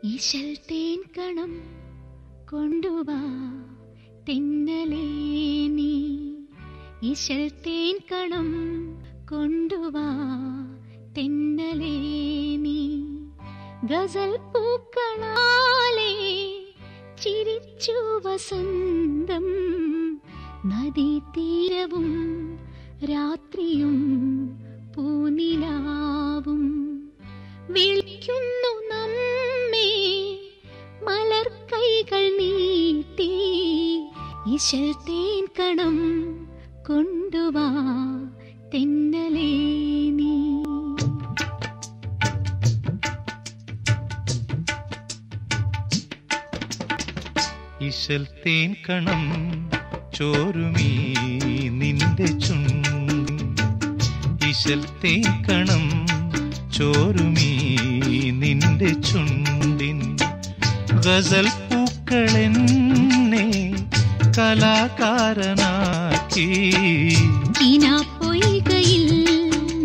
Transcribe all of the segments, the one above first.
ഈശൽ തേൻ കണം കൊണ്ടുവാ തെന്നലേ നീ, ഈശൽ തേൻ കണം കൊണ്ടുവാ തെന്നലേ നീ. ഗസൽ പൂക്കളാലേ ചിരിച്ചു വസന്തം, നദീതീരവും രാത്രിയും പൂനിലാവും വിളിക്കുന്നു നമ്മെ മലർക്കൈകൾ നീട്ടി. ഈശൽ തേൻ കണം കൊണ്ടുവാ തെന്നലേ നീ. ഈശൽ തേൻ കണം ചോരുമീ നിന്റെ ചുണ്ടിൽ, ഈശൽ തേൻ കണം ചോരുമീ നിന്റെ ചുണ്ടിൻ. ഗസൽ പൂക്കളെന്നെ കലാകാരനാക്കി, പൊയ്കയിൽ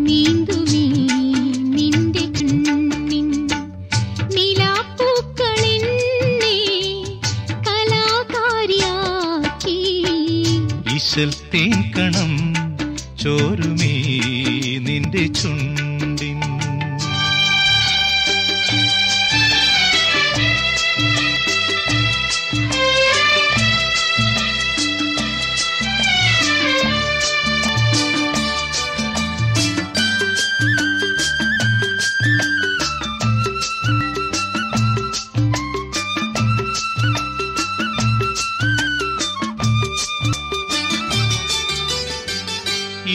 നീന്തുമീ നിന്റെ കണ്ണിൻ. നിലാപ്പൂക്കളെന്നെ കലാകാരിയാക്കി, ഈശൽ തേൻ കണം ചോരുമീ നിന്റെ ചുണ്ടിൻ.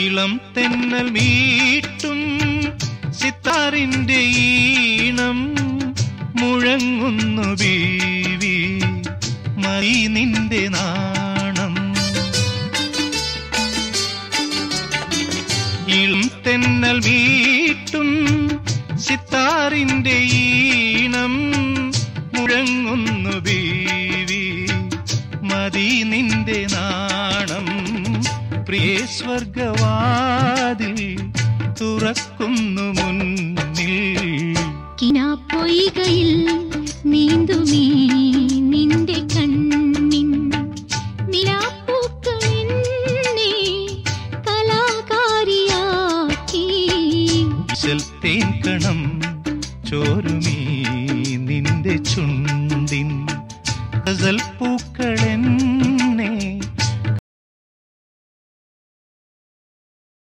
ഇളം തെന്നൽ മീട്ടും സിത്താറിന്റെ ഈണം മുഴങ്ങുന്നു ബീവി, മറി നിന്റെ നാണം. ഇളം തെന്നൽ മീട്ടും സിത്താറിന്റെ ഈണം മുഴങ്ങുന്നു ബീവി, മതി നിന്റെ നാണം. പ്രിയേ സ്വർഗവാതിൽ തുറക്കുന്നു മുന്നിൽ, പൊയ്കയിൽ നീന്തുമീ നിന്റെ കണ്ണിൻ. നിലാപ്പൂക്കളെന്നെ കലാകാരിയാക്കി, ഈശൽ തേൻ കണം ചോരുമീ നിന്റെ ചുണ്ടിൻ. ഗസൽ